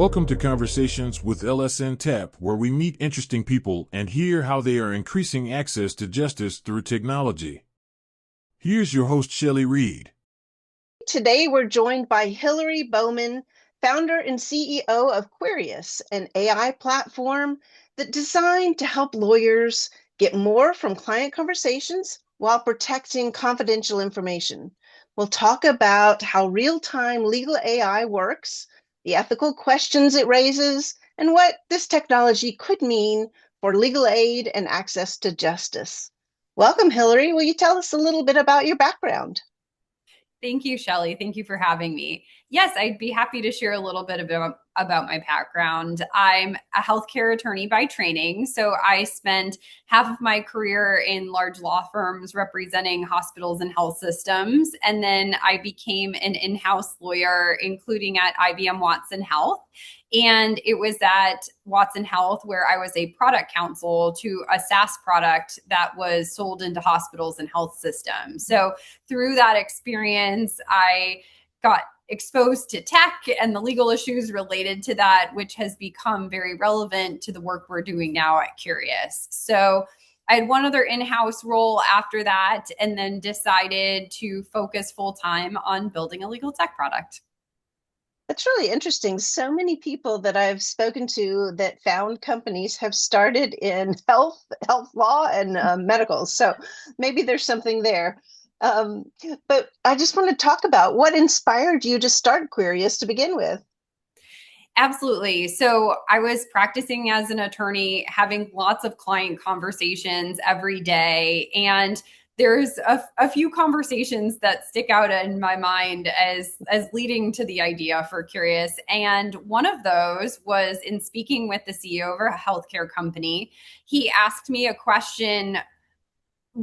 Welcome to Conversations with LSN Tap, where we meet interesting people and hear how they are increasing access to justice through technology. Here's your host, Shelley Reed. Today, we're joined by Hilary Bowman, founder and CEO of Querious, an AI platform that's designed to help lawyers get more from client conversations while protecting confidential information. We'll talk about how real-time legal AI works, the ethical questions it raises, and what this technology could mean for legal aid and access to justice. Welcome, Hilary. Will you tell us a little bit about your background? Thank you, Shelley. Thank you for having me. Yes, I'd be happy to share a little bit about my background. I'm a healthcare attorney by training. So I spent half of my career in large law firms representing hospitals and health systems. And then I became an in-house lawyer, including at IBM Watson Health. And it was at Watson Health where I was a product counsel to a SaaS product that was sold into hospitals and health systems. So through that experience, I got exposed to tech and the legal issues related to that, which has become very relevant to the work we're doing now at Querious. So I had one other in-house role after that, and then decided to focus full-time on building a legal tech product. That's really interesting. So many people that I've spoken to that found companies have started in health law, and medical. So maybe there's something there. Um, but I just want to talk about what inspired you to start Querious to begin with. Absolutely. So I was practicing as an attorney, having lots of client conversations every day. And there's a few conversations that stick out in my mind as leading to the idea for Querious. And one of those was in speaking with the CEO of a healthcare company. He asked me a question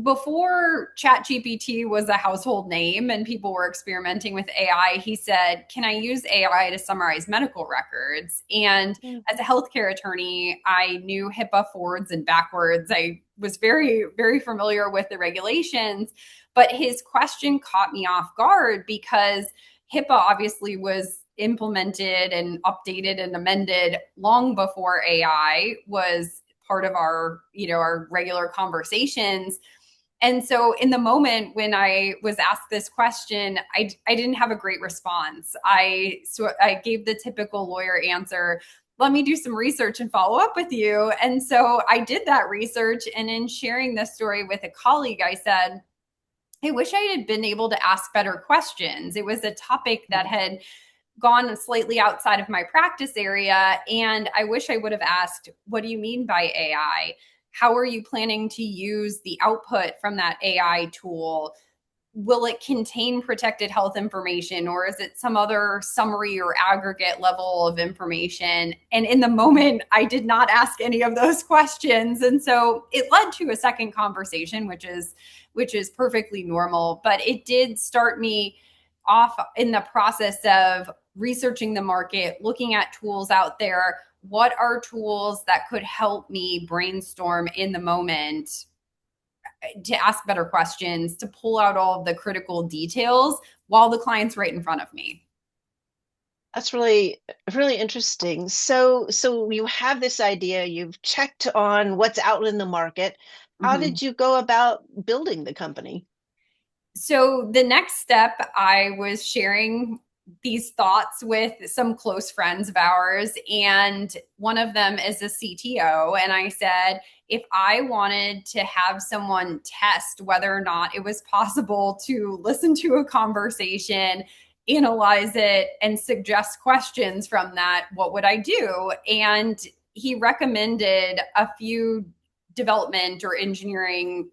before ChatGPT was a household name and people were experimenting with AI. He said, "Can I use AI to summarize medical records?" And as a healthcare attorney, I knew HIPAA forwards and backwards. I was very, very familiar with the regulations, but his question caught me off guard because HIPAA obviously was implemented and updated and amended long before AI was part of our regular conversations. And so in the moment when I was asked this question, I didn't have a great response. I gave the typical lawyer answer, "Let me do some research and follow up with you." And so I did that research. And in sharing this story with a colleague, I said, "I wish I had been able to ask better questions." It was a topic that had gone slightly outside of my practice area. And I wish I would have asked, "What do you mean by AI? How are you planning to use the output from that AI tool? Will it contain protected health information, or is it some other summary or aggregate level of information?" And in the moment, I did not ask any of those questions. And so it led to a second conversation, which is perfectly normal. But it did start me off in the process of researching the market, looking at tools out there. What are tools that could help me brainstorm in the moment, to ask better questions, to pull out all of the critical details while the client's right in front of me? That's really, really interesting. So you have this idea, you've checked on what's out in the market. How Mhm. did you go about building the company? So the next step, I was sharing these thoughts with some close friends of ours, and one of them is a CTO. And I said, if I wanted to have someone test whether or not it was possible to listen to a conversation, analyze it, and suggest questions from that, what would I do? And he recommended a few development or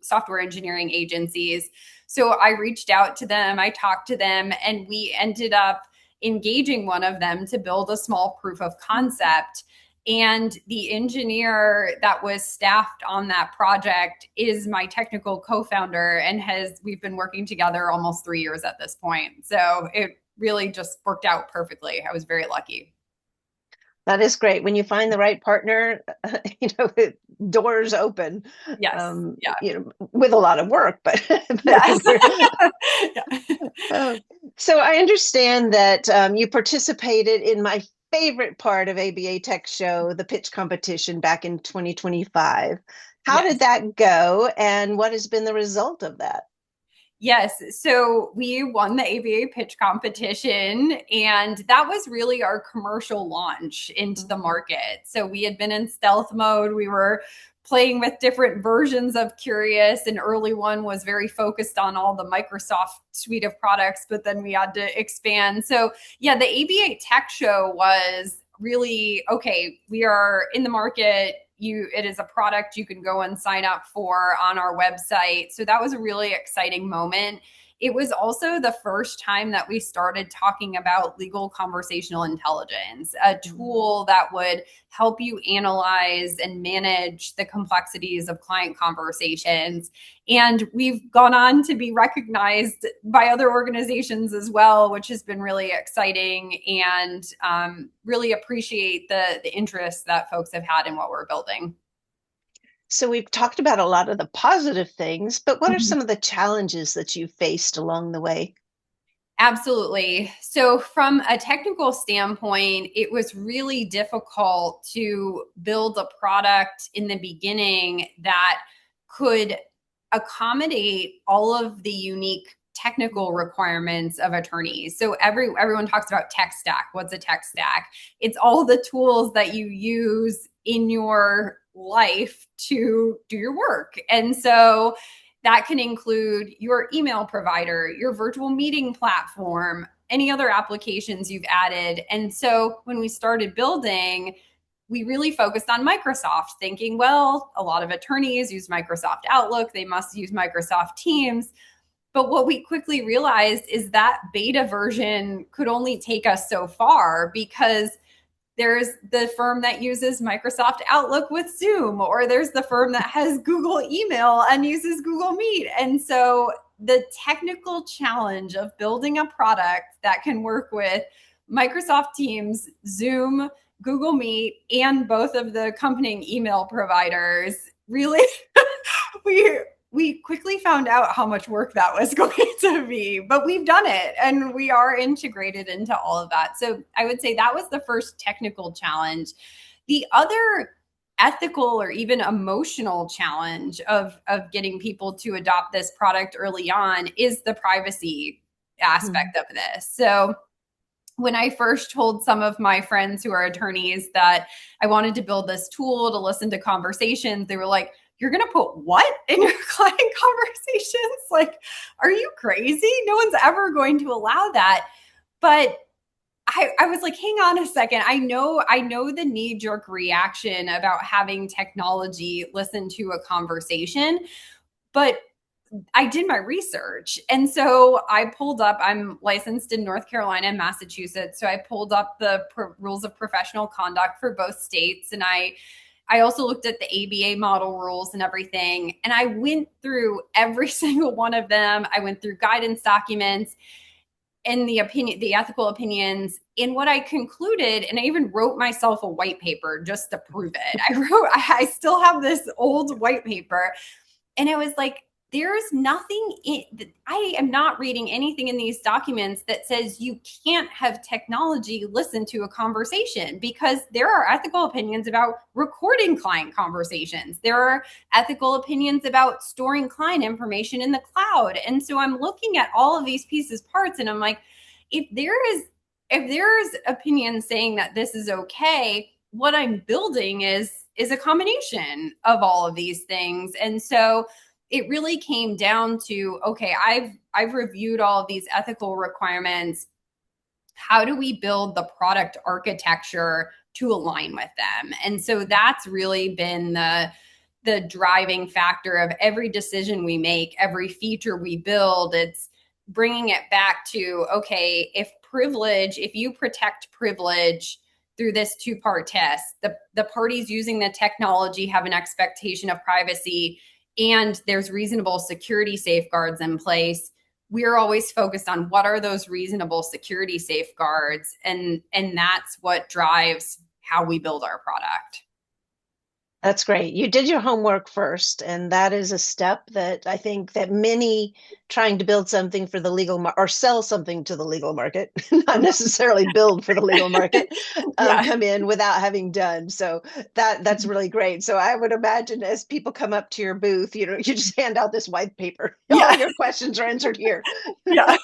software engineering agencies. So I reached out to them, I talked to them, and we ended up engaging one of them to build a small proof of concept. And the engineer that was staffed on that project is my technical co-founder, and we've been working together almost 3 years at this point. So it really just worked out perfectly. I was very lucky. That is great. When you find the right partner, doors open, Yes. Yeah. with a lot of work, but, Yes. uh, so I understand that you participated in my favorite part of ABA Tech Show, the pitch competition back in 2025. How Yes. did that go, and what has been the result of that? Yes. So we won the ABA pitch competition, and that was really our commercial launch into the market. So we had been in stealth mode. We were playing with different versions of Querious. An early one was very focused on all the Microsoft suite of products, but then we had to expand. So yeah, the ABA Tech Show was really, okay, we are in the market. It is a product you can go and sign up for on our website. So that was a really exciting moment. It was also the first time that we started talking about legal conversational intelligence, a tool that would help you analyze and manage the complexities of client conversations. And we've gone on to be recognized by other organizations as well, which has been really exciting, and really appreciate the interest that folks have had in what we're building. So we've talked about a lot of the positive things, but what are some of the challenges that you faced along the way? Absolutely. So, from a technical standpoint, it was really difficult to build a product in the beginning that could accommodate all of the unique technical requirements of attorneys. So everyone talks about tech stack. What's a tech stack? It's all the tools that you use in your life to do your work. And so that can include your email provider, your virtual meeting platform, any other applications you've added. And so when we started building, we really focused on Microsoft, thinking, well, a lot of attorneys use Microsoft Outlook, they must use Microsoft Teams. But what we quickly realized is that beta version could only take us so far, because there's the firm that uses Microsoft Outlook with Zoom, or there's the firm that has Google email and uses Google Meet. And so the technical challenge of building a product that can work with Microsoft Teams, Zoom, Google Meet, and both of the accompanying email providers, really, we quickly found out how much work that was going to be, but we've done it and we are integrated into all of that. So I would say that was the first technical challenge. The other ethical or even emotional challenge of getting people to adopt this product early on is the privacy aspect of this. So when I first told some of my friends who are attorneys that I wanted to build this tool to listen to conversations, they were like, "You're going to put what in your client conversations? Like, are you crazy? No one's ever going to allow that." But I was like, hang on a second. I know the knee-jerk reaction about having technology listen to a conversation, but I did my research. And so I pulled up, I'm licensed in North Carolina and Massachusetts. So I pulled up the rules of professional conduct for both states. And I also looked at the ABA model rules and everything. And I went through every single one of them. I went through guidance documents and the ethical opinions. And what I concluded, and I even wrote myself a white paper just to prove it. I still have this old white paper. And it was like, there's nothing I am not reading anything in these documents that says you can't have technology listen to a conversation, because there are ethical opinions about recording client conversations. There are ethical opinions about storing client information in the cloud. And so I'm looking at all of these pieces, parts, and I'm like, if there's opinion saying that this is okay, what I'm building is a combination of all of these things. And so it really came down to, okay, I've reviewed all of these ethical requirements. How do we build the product architecture to align with them? And so that's really been the driving factor of every decision we make, every feature we build. It's bringing it back to, okay, if you protect privilege through this two-part test, the parties using the technology have an expectation of privacy, and there's reasonable security safeguards in place. We're always focused on what are those reasonable security safeguards, and that's what drives how we build our product. That's great. You did your homework first, and that is a step that I think that many trying to build something for the legal or sell something to the legal market, not necessarily build for the legal market, Yeah. come in without having done. So that's really great. So I would imagine as people come up to your booth, you just hand out this white paper. All Yeah. your questions are answered here. Yeah.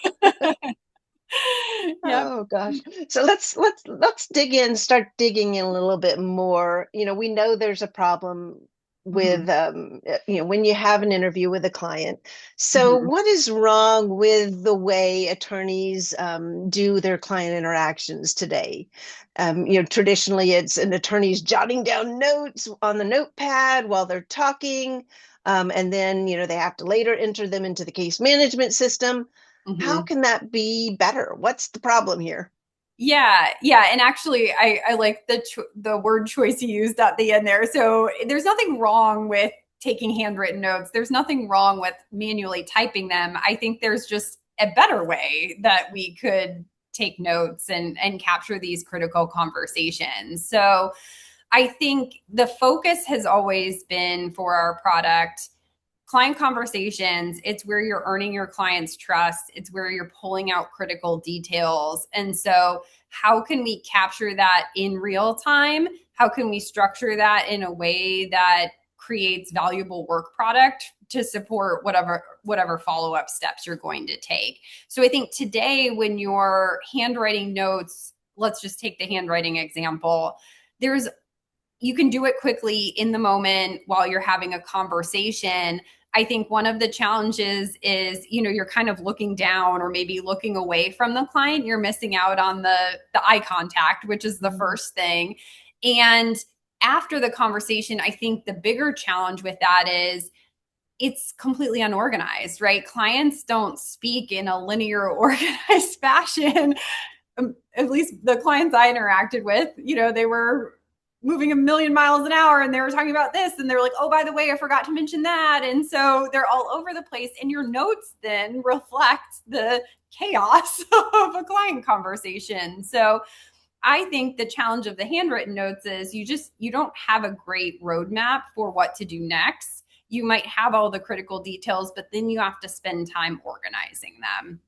Yep. Oh gosh. So let's dig in, start digging in a little bit more. We know there's a problem Mhm. with when you have an interview with a client. So Mhm. what is wrong with the way attorneys do their client interactions today? Traditionally it's an attorney's jotting down notes on the notepad while they're talking. And then, they have to later enter them into the case management system. How Mhm. can that be better? What's the problem here? Yeah, yeah, and actually, I like the word choice you used at the end there. So there's nothing wrong with taking handwritten notes. There's nothing wrong with manually typing them. I think there's just a better way that we could take notes and capture these critical conversations. So I think the focus has always been for our product client conversations. It's where you're earning your client's trust. It's where you're pulling out critical details. And so, how can we capture that in real time? How can we structure that in a way that creates valuable work product to support whatever follow-up steps you're going to take? So I think today when you're handwriting notes, let's just take the handwriting example. There's you can do it quickly in the moment while you're having a conversation. I think one of the challenges is, you're kind of looking down or maybe looking away from the client. You're missing out on the eye contact, which is the first thing. And after the conversation, I think the bigger challenge with that is it's completely unorganized, right? Clients don't speak in a linear, organized fashion. At least the clients I interacted with, they were moving a million miles an hour and they were talking about this and they were like, oh, by the way, I forgot to mention that. And so they're all over the place. And your notes then reflect the chaos of a client conversation. So I think the challenge of the handwritten notes is you don't have a great roadmap for what to do next. You might have all the critical details, but then you have to spend time organizing them.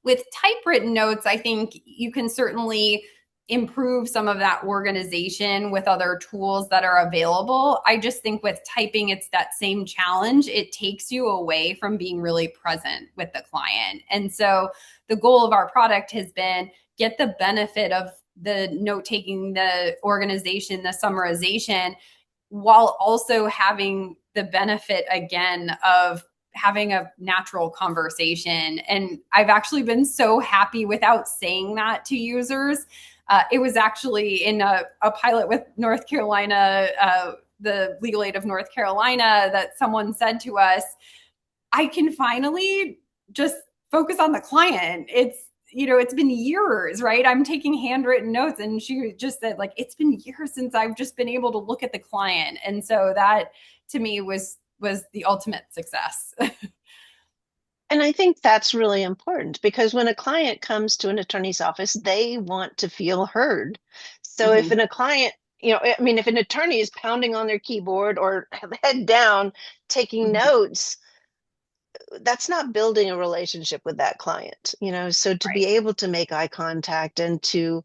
With typewritten notes, I think you can certainly improve some of that organization with other tools that are available. I just think with typing, it's that same challenge. It takes you away from being really present with the client. And so the goal of our product has been get the benefit of the note taking, the organization, the summarization, while also having the benefit again of having a natural conversation. And I've actually been so happy without saying that to users. It was actually in a pilot with North Carolina, the legal aid of North Carolina, that someone said to us, I can finally just focus on the client. It's been years, right? I'm taking handwritten notes. And she just said, like, it's been years since I've just been able to look at the client. And so that to me was the ultimate success. And I think that's really important because when a client comes to an attorney's office, they want to feel heard. So if Mm-hmm. an client, I mean, if an attorney is pounding on their keyboard or head down taking Mm-hmm. notes, that's not building a relationship with that client. So to be Right. able to make eye contact and to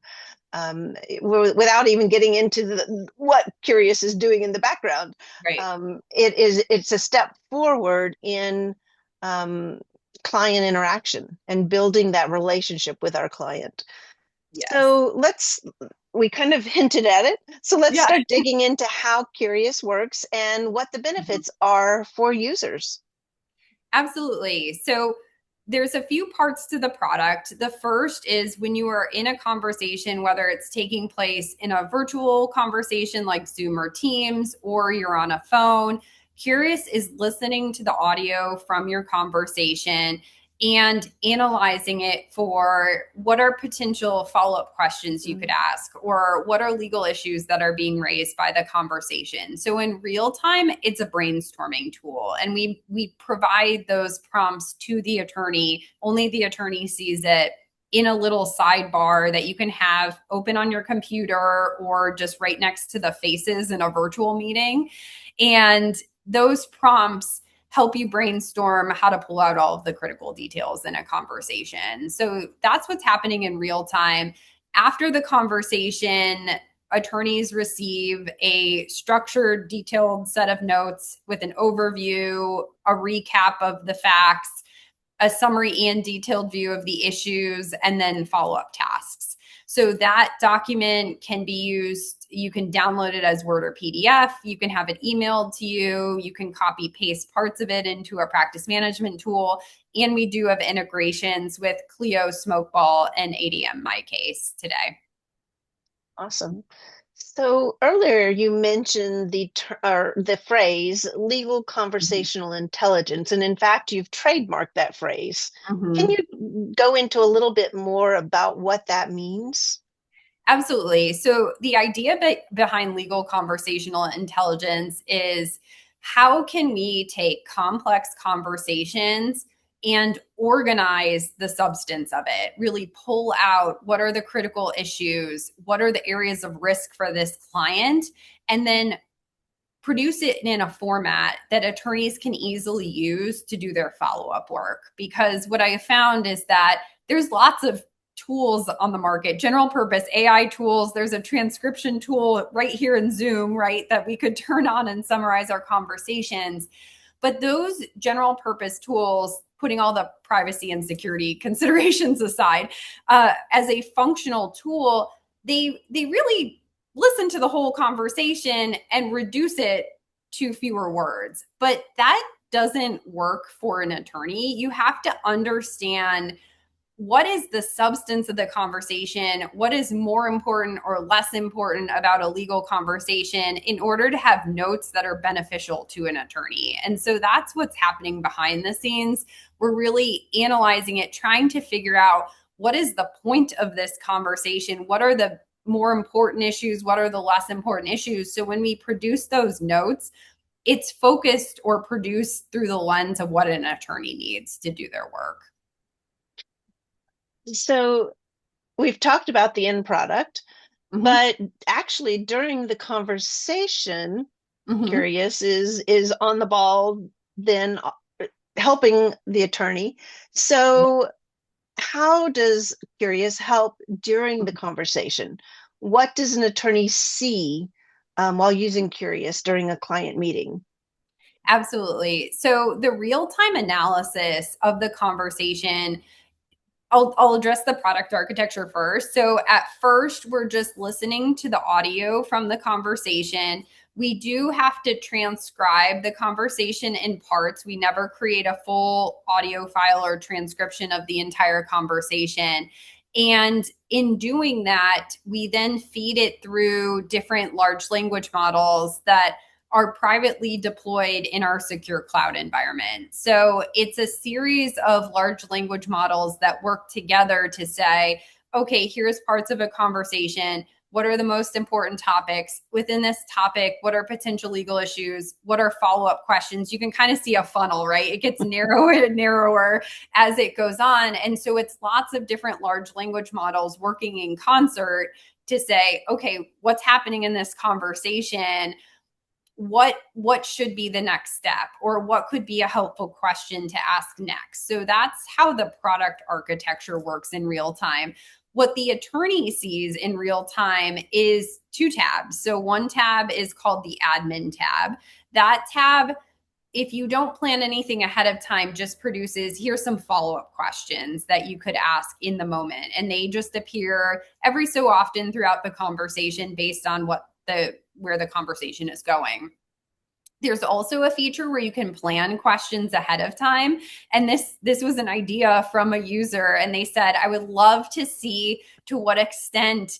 without even getting into what Querious is doing in the background. Right. It's a step forward in um, client interaction and building that relationship with our client. Yes. So we kind of hinted at it. So let's Yeah. start digging into how Querious works and what the Mhm. benefits are for users. Absolutely. So there's a few parts to the product. The first is when you are in a conversation, whether it's taking place in a virtual conversation like Zoom or Teams, or you're on a phone, Curious is listening to the audio from your conversation and analyzing it for what are potential follow-up questions you could ask, or what are legal issues that are being raised by the conversation. So in real time, it's a brainstorming tool, and we provide those prompts to the attorney. Only the attorney sees it. in a little sidebar that you can have open on your computer or just right next to the faces in a virtual meeting. And those prompts help you brainstorm how to pull out all of the critical details in a conversation. So that's what's happening in real time. After the conversation, attorneys receive a structured, detailed set of notes with an overview, a recap of the facts, a summary and detailed view of the issues, and then follow-up tasks. So that document can be used, you can download it as Word or PDF, you can have it emailed to you, you can copy paste parts of it into a practice management tool, and we do have integrations with Clio, Smokeball, and ADM MyCase today. Awesome. So earlier you mentioned the phrase legal conversational intelligence, and in fact, you've trademarked that phrase. Can you go into a little bit more about what that means? Absolutely. So the idea behind legal conversational intelligence is how can we take complex conversations and organize the substance of it, really pull out what are the critical issues, what are the areas of risk for this client, and then produce it in a format that attorneys can easily use to do their follow-up work. Because what I have found is that there's lots of tools on the market, general purpose AI tools. There's a transcription tool right here in Zoom, right, that we could turn on and summarize our conversations. But those general purpose tools, putting all the privacy and security considerations aside, as a functional tool, they really listen to the whole conversation and reduce it to fewer words. But that doesn't work for an attorney. You have to understand what is the substance of the conversation, what is more important or less important about a legal conversation in order to have notes that are beneficial to an attorney. And so that's what's happening behind the scenes. We're really analyzing it, trying to figure out what is the point of this conversation? What are the more important issues? What are the less important issues? So when we produce those notes, it's focused or produced through the lens of what an attorney needs to do their work. So we've talked about the end product, but actually during the conversation, Querious is on the ball, then helping the attorney. So how does Querious help during the conversation? What does an attorney see while using Querious during a client meeting? Absolutely. So the real-time analysis of the conversation, I'll address the product architecture first. So at first, we're just listening to the audio from the conversation. We do have to transcribe the conversation in parts. We never create a full audio file or transcription of the entire conversation. And in doing that, we then feed it through different large language models that are privately deployed in our secure cloud environment. So it's a series of large language models that work together to say, okay, here's parts of a conversation. What are the most important topics within this topic? What are potential legal issues? What are follow-up questions? You can kind of see a funnel, right? It gets narrower and narrower as it goes on. And so it's lots of different large language models working in concert to say, okay, what's happening in this conversation? What should be the next step, or what could be a helpful question to ask next? So that's how the product architecture works in real time. What the attorney sees in real time is two tabs. So one tab is called the admin tab. That tab, if you don't plan anything ahead of time, just produces, here's some follow-up questions that you could ask in the moment. And they just appear every so often throughout the conversation based on where the conversation is going. There's also a feature where you can plan questions ahead of time. And this was an idea from a user, and they said, I would love to see to what extent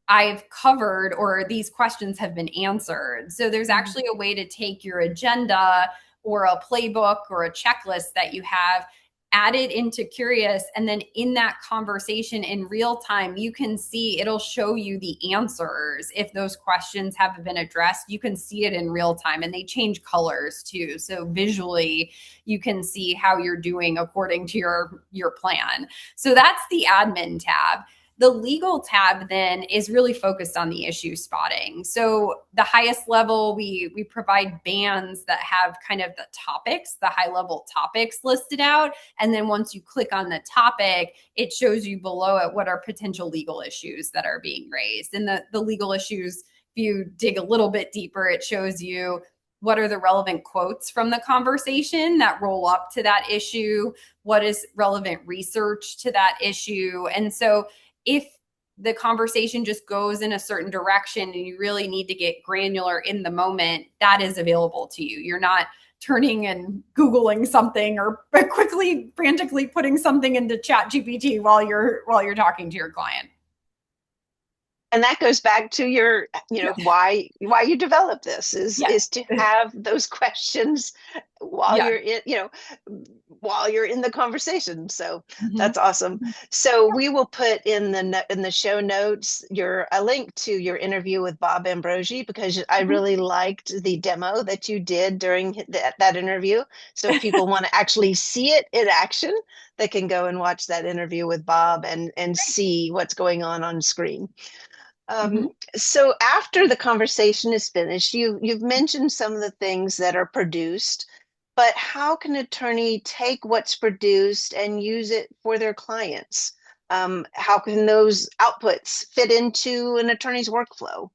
I've covered or these questions have been answered. So there's actually a way to take your agenda or a playbook or a checklist that you have, add it into Querious, and then in that conversation in real time, you can see, it'll show you the answers. If those questions haven't been addressed, you can see it in real time, and they change colors too. So visually, you can see how you're doing according to your plan. So that's the admin tab. The legal tab then is really focused on the issue spotting. So the highest level, we provide bands that have kind of the topics, the high level topics listed out. And then once you click on the topic, it shows you below it what are potential legal issues that are being raised. And the legal issues, if you dig a little bit deeper, it shows you what are the relevant quotes from the conversation that roll up to that issue, what is relevant research to that issue. And so if the conversation just goes in a certain direction and you really need to get granular in the moment, that is available to you. You're not turning and Googling something or quickly, frantically putting something into ChatGPT while you're talking to your client. And that goes back to your, why you develop this is to have those questions while you're in the conversation. So that's awesome. So we will put in the show notes a link to your interview with Bob Ambrogi, because I really liked the demo that you did during that interview. So if people want to actually see it in action, they can go and watch that interview with Bob and see what's going on screen. So after the conversation is finished, you've mentioned some of the things that are produced, but how can an attorney take what's produced and use it for their clients? How can those outputs fit into an attorney's workflow?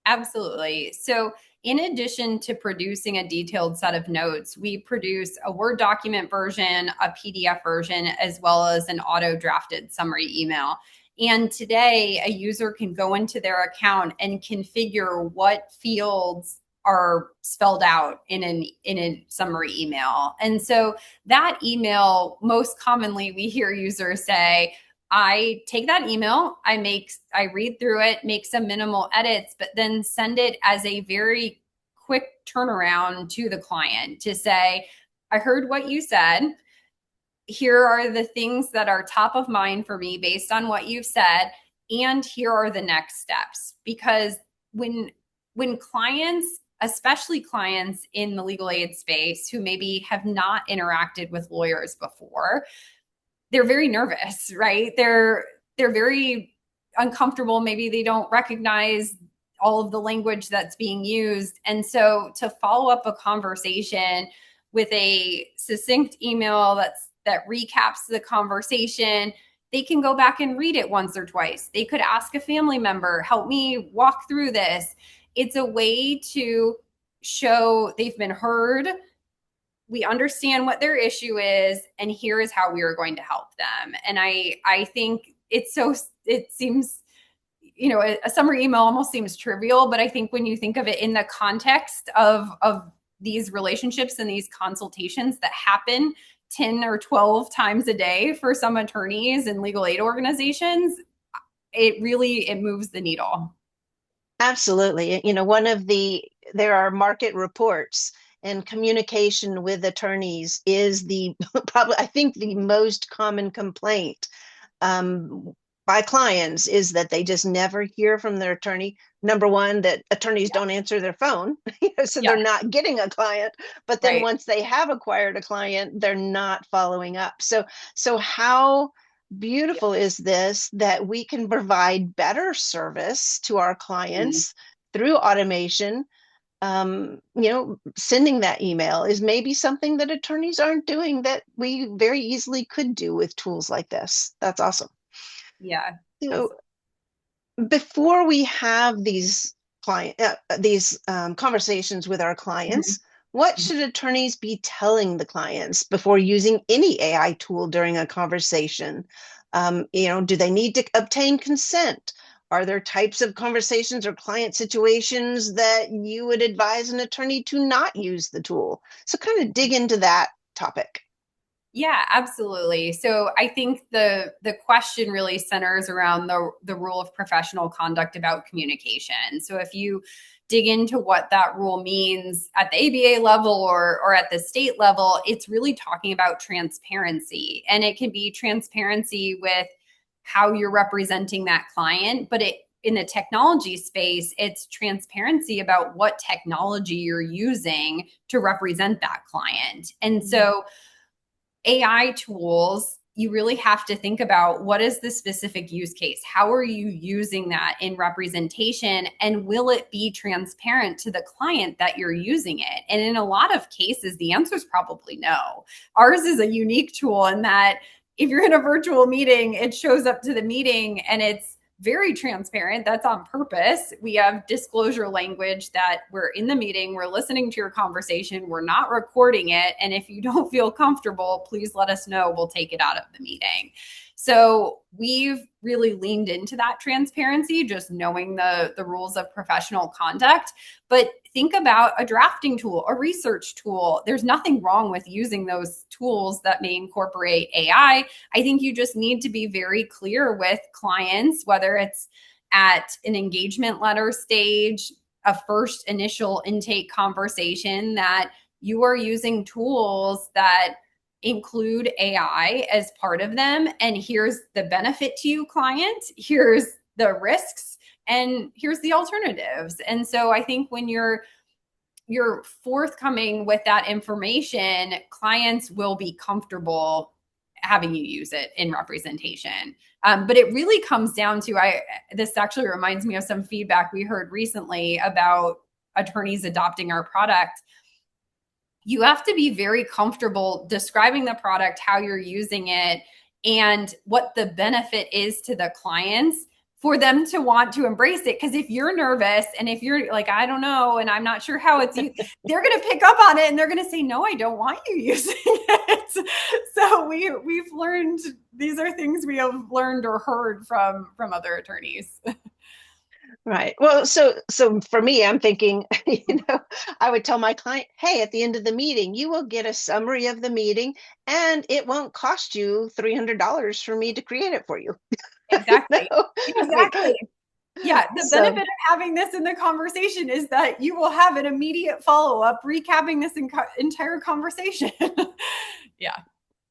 Absolutely. So in addition to producing a detailed set of notes, we produce a Word document version, a PDF version, as well as an auto-drafted summary email. And today, a user can go into their account and configure what fields are spelled out in a summary email. And so that email, most commonly, we hear users say, I take that email, I read through it, make some minimal edits, but then send it as a very quick turnaround to the client to say, I heard what you said. Here are the things that are top of mind for me based on what you've said, and here are the next steps. Because when clients, especially clients in the legal aid space who maybe have not interacted with lawyers before, they're very nervous, right? They're very uncomfortable. Maybe they don't recognize all of the language that's being used. And so to follow up a conversation with a succinct email that recaps the conversation, they can go back and read it once or twice. They could ask a family member, help me walk through this. It's a way to show they've been heard, we understand what their issue is, and here is how we are going to help them. And I think it seems, a summary email almost seems trivial, but I think when you think of it in the context of these relationships and these consultations that happen 10 or 12 times a day for some attorneys and legal aid organizations, it moves the needle. Absolutely. There are market reports, and communication with attorneys is probably, I think, the most common complaint by clients is that they just never hear from their attorney. Number one, that attorneys don't answer their phone, so they're not getting a client. But then once they have acquired a client, they're not following up. So how beautiful is this that we can provide better service to our clients through automation? Sending that email is maybe something that attorneys aren't doing that we very easily could do with tools like this. That's awesome. Yeah. So before we have these conversations with our clients, what should attorneys be telling the clients before using any AI tool during a conversation? Do they need to obtain consent? Are there types of conversations or client situations that you would advise an attorney to not use the tool? So kind of dig into that topic. Yeah, absolutely. So I think the question really centers around the rule of professional conduct about communication. So if you dig into what that rule means at the ABA level or at the state level, it's really talking about transparency. And it can be transparency with how you're representing that client, but it in the technology space, it's transparency about what technology you're using to represent that client. And so AI tools, you really have to think about what is the specific use case? How are you using that in representation? And will it be transparent to the client that you're using it? And in a lot of cases, the answer is probably no. Ours is a unique tool in that if you're in a virtual meeting, it shows up to the meeting and it's very transparent. That's on purpose. We have disclosure language that we're in the meeting, we're listening to your conversation, we're not recording it. And if you don't feel comfortable, please let us know. We'll take it out of the meeting. So we've really leaned into that transparency, just knowing the rules of professional conduct. But think about a drafting tool, a research tool. There's nothing wrong with using those tools that may incorporate AI. I think you just need to be very clear with clients, whether it's at an engagement letter stage, a first initial intake conversation, that you are using tools that include AI as part of them. And here's the benefit to you, client. Here's the risks, and here's the alternatives. And so I think when you're forthcoming with that information, clients will be comfortable having you use it in representation. But it really comes down to, this actually reminds me of some feedback we heard recently about attorneys adopting our product. You have to be very comfortable describing the product, how you're using it, and what the benefit is to the clients for them to want to embrace it. Because if you're nervous and if you're like, I don't know, and I'm not sure how it's used, they're going to pick up on it and they're going to say, no, I don't want you using it. So we've learned, these are things we have learned or heard from other attorneys. Right. Well, so for me, I'm thinking, I would tell my client, hey, at the end of the meeting, you will get a summary of the meeting and it won't cost you $300 for me to create it for you. Exactly. No? Exactly. Yeah, the So benefit of having this in the conversation is that you will have an immediate follow-up recapping this entire conversation. Yeah.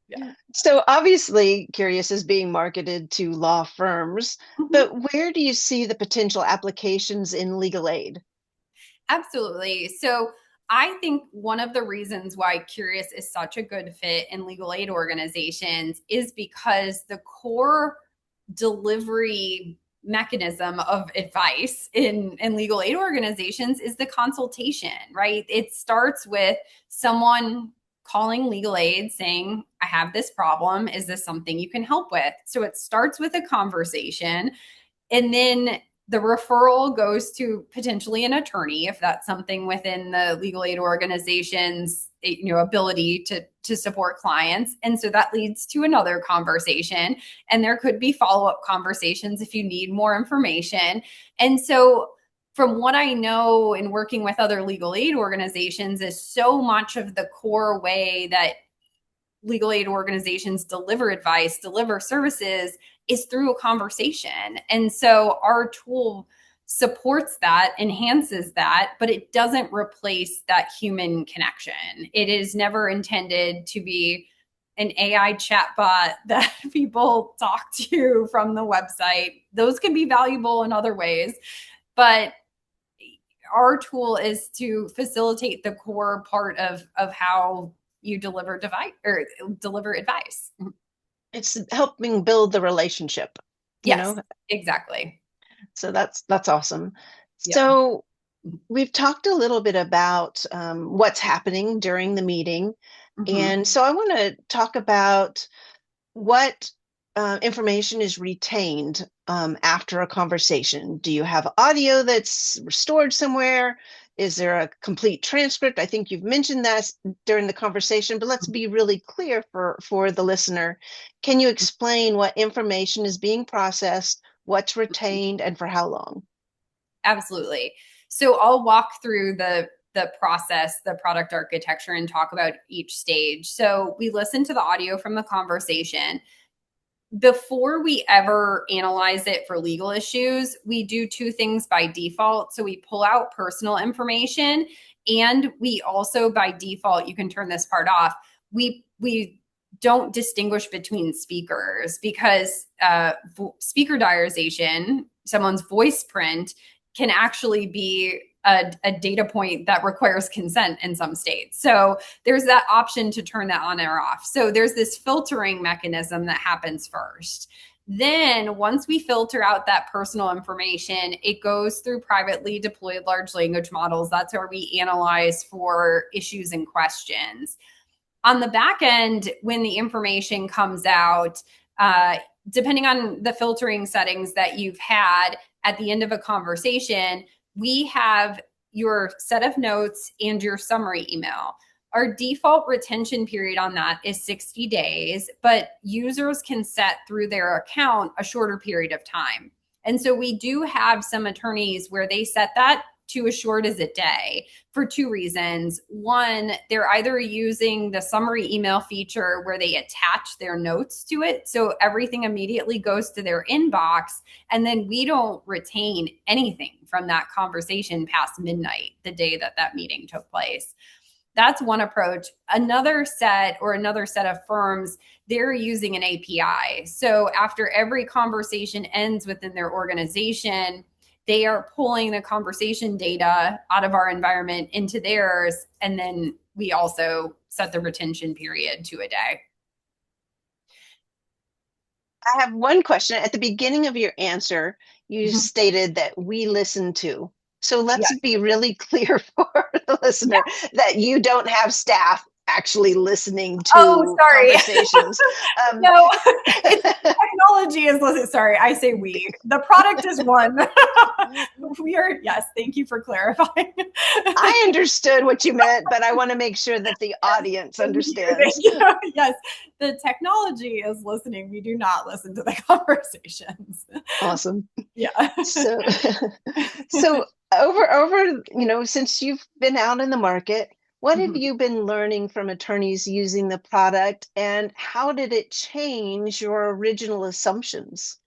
Yeah. so obviously Curious is being marketed to law firms, Mhm. but where do you see the potential applications in legal aid? Absolutely. So I think one of the reasons why Curious is such a good fit in legal aid organizations is because the core delivery mechanism of advice in legal aid organizations is the consultation, right? It starts with someone calling legal aid saying, I have this problem. Is this something you can help with? So it starts with a conversation, and then the referral goes to potentially an attorney if that's something within the legal aid organization's ability to support clients. And so that leads to another conversation, and there could be follow-up conversations if you need more information. And so from what I know in working with other legal aid organizations, is so much of the core way that legal aid organizations deliver advice, deliver services, is through a conversation. And so our tool supports that, enhances that, but it doesn't replace that human connection. It is never intended to be an AI chatbot that people talk to from the website. Those can be valuable in other ways, but our tool is to facilitate the core part of how you deliver device or deliver advice. It's helping build the relationship, you Yes, know? exactly. So that's awesome. Yep. So we've talked a little bit about what's happening during the meeting. Mhm. And so I want to talk about what information is retained after a conversation. Do you have audio that's stored somewhere? Is there a complete transcript? I think you've mentioned that during the conversation, but let's be really clear for the listener. Can you explain what information is being processed, what's retained, and for how long? Absolutely. So I'll walk through the process, the product architecture, and talk about each stage. So we listen to the audio from the conversation. Before we ever analyze it for legal issues, we do two things by default. So we pull out personal information, and we also, by default, you can turn this part off. We don't distinguish between speakers, because speaker diarization, someone's voice print, can actually be a data point that requires consent in some states. So there's that option to turn that on or off. So there's this filtering mechanism that happens first. Then once we filter out that personal information, it goes through privately deployed large language models. That's where we analyze for issues and questions. On the back end, when the information comes out, depending on the filtering settings that you've had at the end of a conversation, we have your set of notes and your summary email. Our default retention period on that is 60 days, but users can set through their account a shorter period of time. And so we do have some attorneys where they set that to as short as a day for two reasons. One, they're either using the summary email feature where they attach their notes to it, so everything immediately goes to their inbox, and then we don't retain anything from that conversation past midnight, the day that that meeting took place. That's one approach. Another set of firms, they're using an API. So after every conversation ends within their organization, they are pulling the conversation data out of our environment into theirs. And then we also set the retention period to a day. I have one question. At the beginning of your answer, you stated that we listen to. So let's be really clear for the listener that you don't have staff actually listening to conversations. No, technology is listening. Sorry, I say we. The product is one. We are, yes, thank you for clarifying. I understood what you meant, but I want to make sure that the audience understands. Yes, the technology is listening. We do not listen to the conversations. Awesome. Yeah. So over, since you've been out in the market, what have you been learning from attorneys using the product, and how did it change your original assumptions?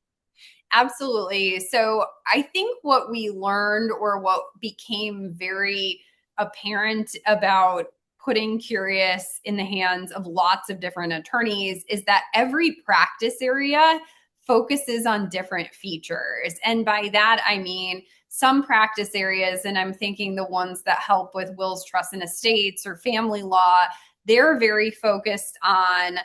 Absolutely. So I think what we learned, or what became very apparent about putting Querious in the hands of lots of different attorneys, is that every practice area focuses on different features. And by that, I mean, some practice areas, and I'm thinking the ones that help with wills, trusts, and estates or family law, they're very focused on,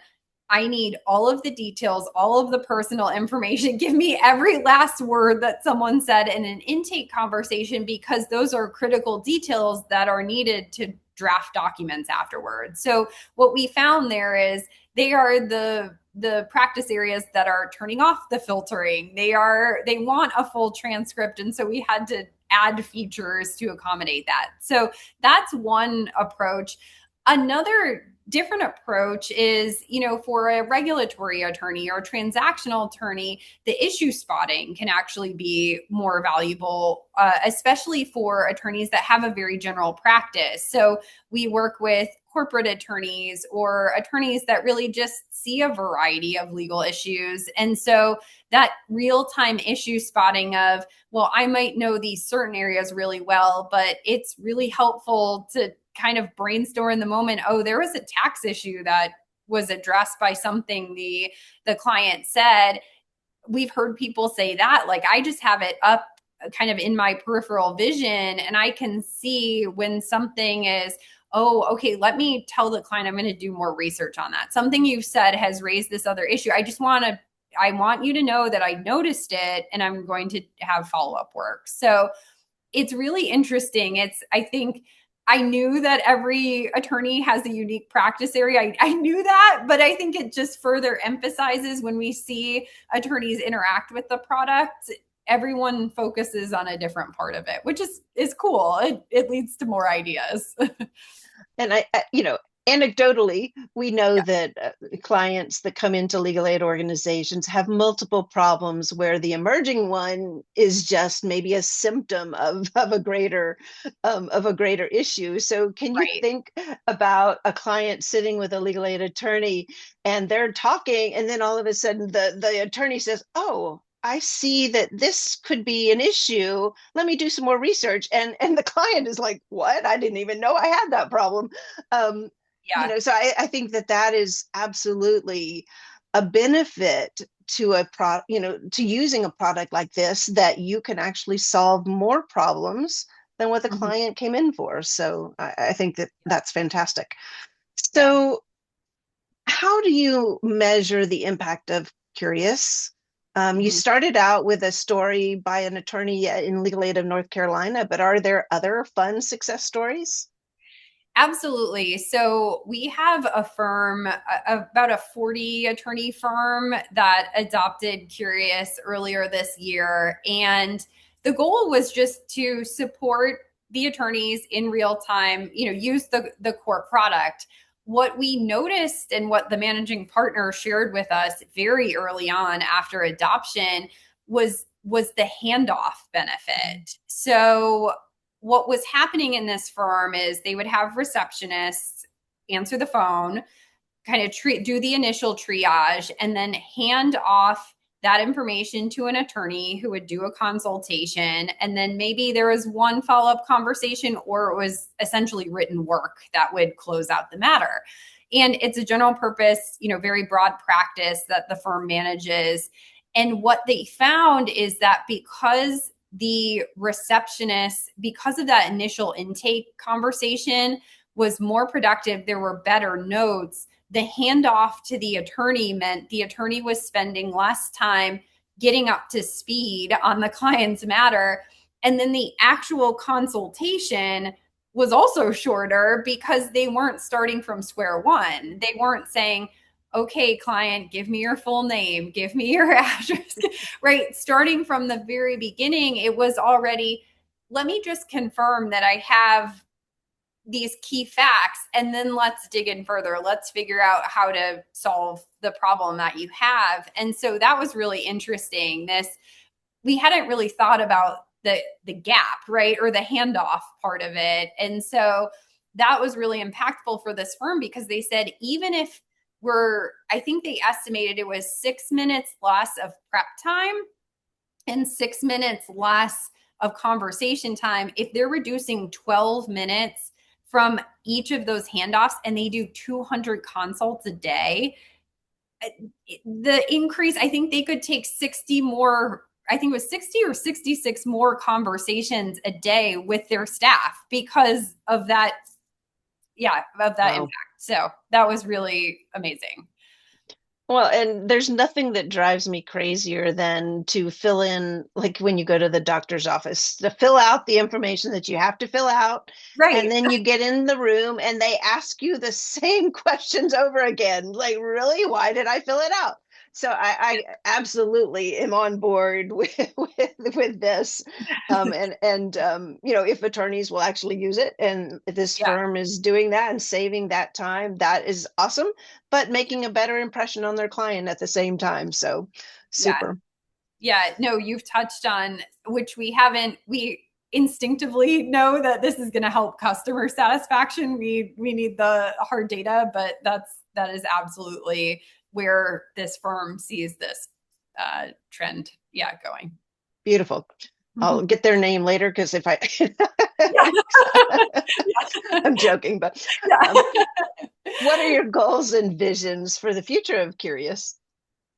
I need all of the details, all of the personal information. Give me every last word that someone said in an intake conversation, because those are critical details that are needed to draft documents afterwards. So what we found there is they are the practice areas that are turning off the filtering. They want a full transcript. And so we had to add features to accommodate that. So that's one approach. Another different approach is, for a regulatory attorney or transactional attorney, the issue spotting can actually be more valuable, especially for attorneys that have a very general practice. So we work with corporate attorneys or attorneys that really just see a variety of legal issues. And so that real-time issue spotting of, well, I might know these certain areas really well, but it's really helpful to kind of brainstorm in the moment. Oh, there was a tax issue that was addressed by something the client said. We've heard people say that, like, I just have it up kind of in my peripheral vision, and I can see when something is, oh, okay, let me tell the client I'm going to do more research on that. Something you've said has raised this other issue. I want you to know that I noticed it, and I'm going to have follow-up work. So it's really interesting. I think I knew that every attorney has a unique practice area. I knew that, but I think it just further emphasizes when we see attorneys interact with the product, everyone focuses on a different part of it, which is cool. It leads to more ideas. And anecdotally, we know Yeah. that clients that come into legal aid organizations have multiple problems where the emerging one is just maybe a symptom of a greater issue. So can you Right. think about a client sitting with a legal aid attorney and they're talking, and then all of a sudden the attorney says, "Oh, I see that this could be an issue. Let me do some more research." And the client is like, "What? I didn't even know I had that problem." Um, Yeah. so I think that that is absolutely a benefit to a to using a product like this, that you can actually solve more problems than what the Mhm. client came in for. So I think that that's fantastic. Yeah. So how do you measure the impact of Curious? You Mhm. started out with a story by an attorney in Legal Aid of North Carolina, but are there other fun success stories? Absolutely. So we have a firm, about a 40 attorney firm that adopted Curious earlier this year. And the goal was just to support the attorneys in real time, use the core product. What we noticed and what the managing partner shared with us very early on after adoption was the handoff benefit. So what was happening in this firm is they would have receptionists answer the phone, kind of do the initial triage, and then hand off that information to an attorney who would do a consultation. And then maybe there was one follow-up conversation, or it was essentially written work that would close out the matter. And it's a general purpose, very broad practice that the firm manages. And what they found is that because the receptionist, because of that initial intake conversation, was more productive, there were better notes. The handoff to the attorney meant the attorney was spending less time getting up to speed on the client's matter. And then the actual consultation was also shorter because they weren't starting from square one. They weren't saying, "Okay, client, give me your full name, give me your address," right? Starting from the very beginning, it was already, "Let me just confirm that I have these key facts, and then let's dig in further. Let's figure out how to solve the problem that you have." And so that was really interesting. We hadn't really thought about the gap, right? Or the handoff part of it. And so that was really impactful for this firm, because they said, even if I think they estimated it was 6 minutes less of prep time and 6 minutes less of conversation time, if they're reducing 12 minutes from each of those handoffs, and they do 200 consults a day, the increase, I think they could take 60 more, I think it was 60 or 66 more conversations a day with their staff because of that. Yeah, of that Wow. impact. So that was really amazing. Well, and there's nothing that drives me crazier than to fill in, like when you go to the doctor's office, to fill out the information that you have to fill out. And Right. then you get in the room and they ask you the same questions over again. Like, really? Why did I fill it out? So I absolutely am on board with this. If attorneys will actually use it, and this Yeah. firm is doing that and saving that time, that is awesome, but making a better impression on their client at the same time. So Yeah. super. Yeah. No, you've touched on, which we instinctively know that this is going to help customer satisfaction. We need the hard data, but that is absolutely where this firm sees this trend, yeah, going. Beautiful. I'll get their name later because if I, Yeah. I'm joking, but um, Yeah. what are your goals and visions for the future of Curious?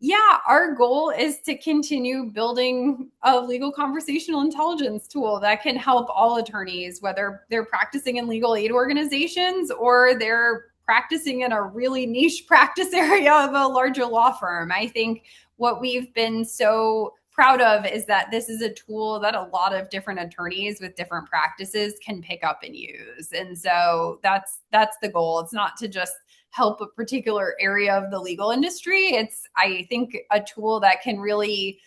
Yeah, our goal is to continue building a legal conversational intelligence tool that can help all attorneys, whether they're practicing in legal aid organizations or they're practicing in a really niche practice area of a larger law firm. I think what we've been so proud of is that this is a tool that a lot of different attorneys with different practices can pick up and use. And so that's the goal. It's not to just help a particular area of the legal industry. It's, I think, a tool that can really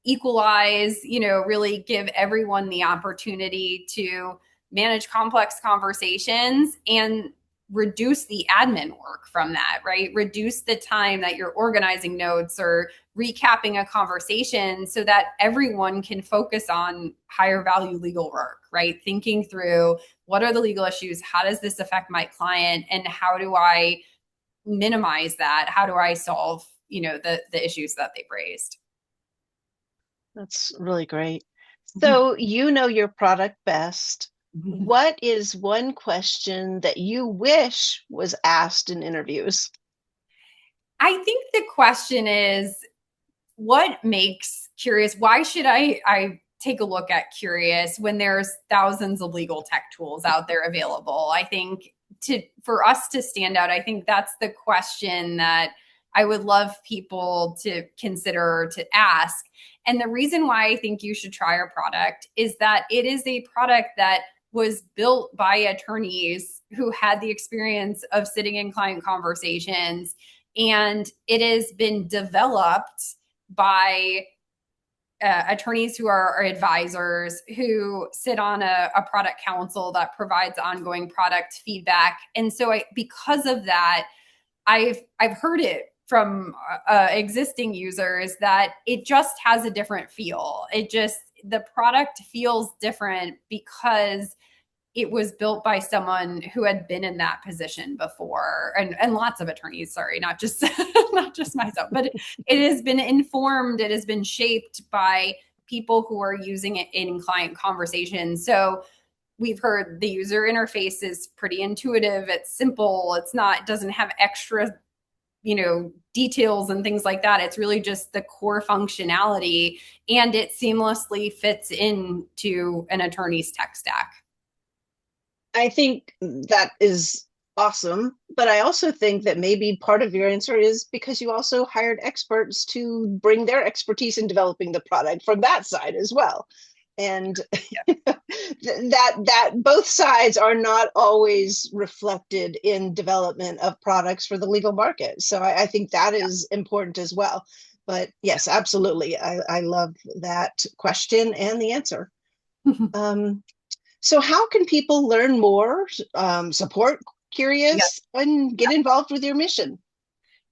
equalize, really give everyone the opportunity to manage complex conversations and reduce the admin work from that, right? Reduce the time that you're organizing notes or recapping a conversation so that everyone can focus on higher value legal work, right? Thinking through what are the legal issues? How does this affect my client? And how do I minimize that? How do I solve, the issues that they've raised? That's really great. So you know your product best. What is one question that you wish was asked in interviews? I think the question is, what makes Querious? Why should I take a look at Querious when there's thousands of legal tech tools out there available? I think for us to stand out, I think that's the question that I would love people to consider to ask. And the reason why I think you should try our product is that it is a product that was built by attorneys who had the experience of sitting in client conversations, and it has been developed by attorneys who are advisors who sit on a product council that provides ongoing product feedback. And so because of that, I've heard it from existing users that it just has a different feel. The product feels different because it was built by someone who had been in that position before, and lots of attorneys, sorry, not just not just myself, but it has been informed, it has been shaped by people who are using it in client conversations. So we've heard the user interface is pretty intuitive, it's simple, it doesn't have extra details and things like that. It's really just the core functionality, and it seamlessly fits into an attorney's tech stack. I think that is awesome, but I also think that maybe part of your answer is because you also hired experts to bring their expertise in developing the product from that side as well. And that both sides are not always reflected in development of products for the legal market. So I think that is important as well. But yes, absolutely. I love that question and the answer. So how can people learn more, support Querious, and get involved with your mission?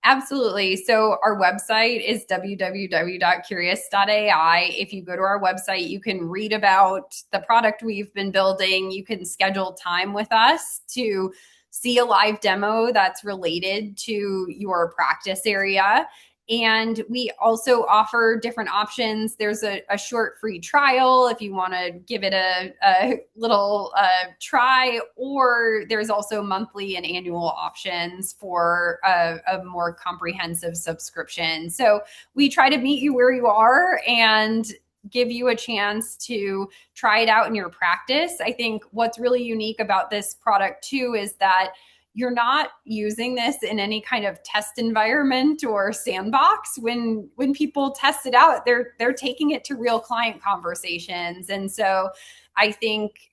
Absolutely. So our website is www.querious.ai. If you go to our website, you can read about the product we've been building. You can schedule time with us to see a live demo that's related to your practice area. And we also offer different options. There's a short free trial if you want to give it a little try, or there's also monthly and annual options for a more comprehensive subscription. So we try to meet you where you are and give you a chance to try it out in your practice. I think what's really unique about this product too is that you're not using this in any kind of test environment or sandbox. When people test it out, they're taking it to real client conversations. And so I think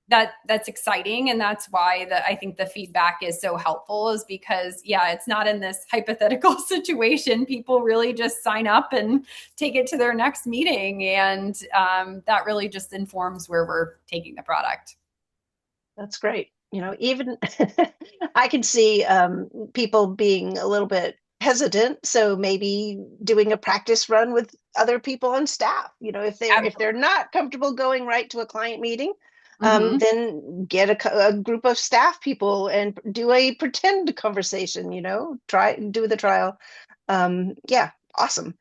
that's exciting. And that's why I think the feedback is so helpful, is because, it's not in this hypothetical situation. People really just sign up and take it to their next meeting. And that really just informs where we're taking the product. That's great. Even I can see people being a little bit hesitant. So maybe doing a practice run with other people on staff. If they're not comfortable going right to a client meeting, then get a group of staff people and do a pretend conversation. Do the trial. Awesome.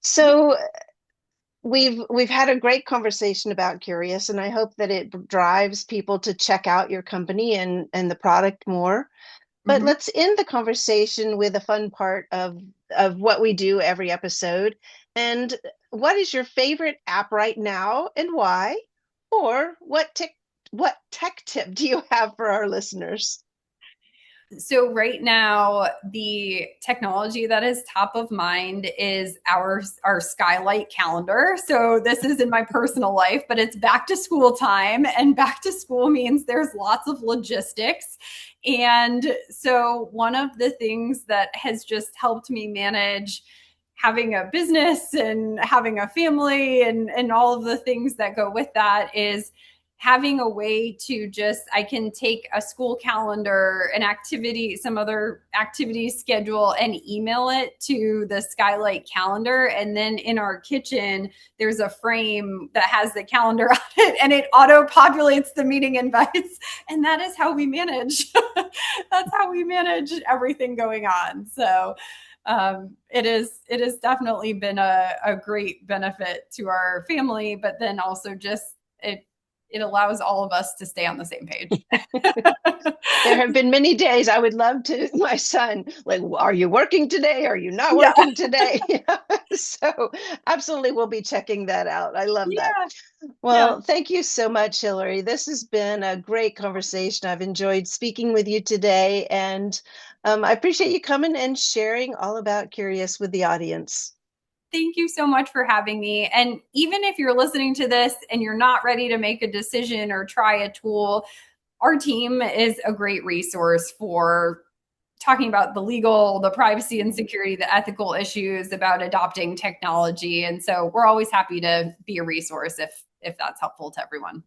So we've had a great conversation about Querious, and I hope that it drives people to check out your company and the product more. But let's end the conversation with a fun part of what we do every episode. And what is your favorite app right now and why? Or what tech tip do you have for our listeners? So right now, the technology that is top of mind is our Skylight calendar. So this is in my personal life, but it's back to school time, and back to school means there's lots of logistics. And so one of the things that has just helped me manage having a business and having a family and all of the things that go with that is having a way to I can take a school calendar, an activity, some other activity schedule, and email it to the Skylight calendar. And then in our kitchen, there's a frame that has the calendar on it, and it auto populates the meeting invites. And that is how we manage. That's how we manage everything going on. So it has definitely been a great benefit to our family, but then also just it allows all of us to stay on the same page. There have been many days I would love to, my son, like, are you working today? Are you not working today? So absolutely, we'll be checking that out. I love that. Well, thank you so much, Hilary. This has been a great conversation. I've enjoyed speaking with you today, and I appreciate you coming and sharing all about Querious with the audience. Thank you so much for having me. And even if you're listening to this and you're not ready to make a decision or try a tool, our team is a great resource for talking about the legal, the privacy and security, the ethical issues about adopting technology. And so we're always happy to be a resource if that's helpful to everyone.